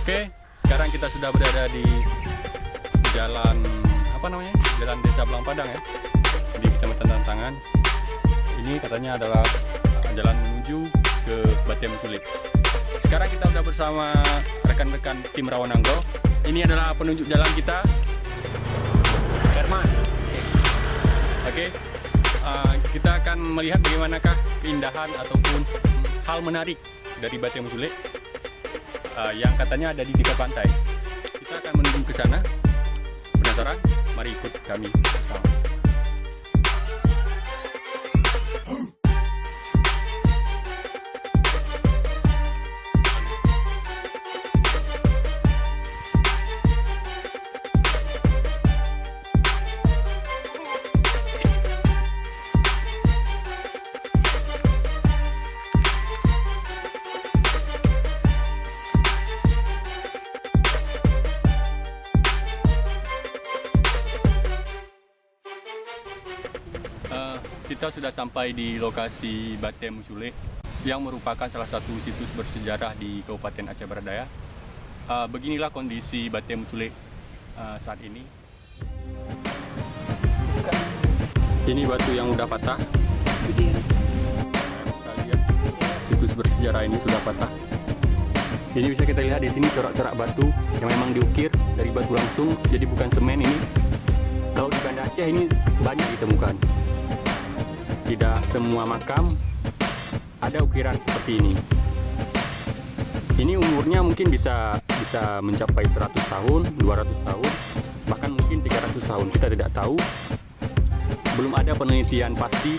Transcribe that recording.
Oke, sekarang kita sudah berada di jalan Jalan Desa Belang Padang ya, di Kecamatan Tantangan. Ini katanya adalah jalan menuju ke Batiam Culik. Sekarang kita sudah bersama rekan-rekan tim Rawananggo. Ini adalah penunjuk jalan kita, Herman. Oke, kita akan melihat bagaimanakah keindahan ataupun hal menarik dari Batiam Culik yang katanya ada di dekat pantai. Kita akan menuju ke sana. Penasaran? Mari ikut kami bersama. Kita sudah sampai di lokasi Batiam Culik yang merupakan salah satu situs bersejarah di Kabupaten Aceh Barat Daya. Beginilah kondisi Batiam Culik saat ini. Ini batu yang udah patah. Kita lihat situs bersejarah ini sudah patah. Ini bisa kita lihat di sini corak-corak batu yang memang diukir dari batu langsung, jadi bukan semen ini. Kalau di Banda Aceh ini banyak ditemukan. Tidak semua makam ada ukiran seperti ini. Ini umurnya mungkin bisa mencapai 100 tahun, 200 tahun, bahkan mungkin 300 tahun. Kita tidak tahu. Belum ada penelitian pasti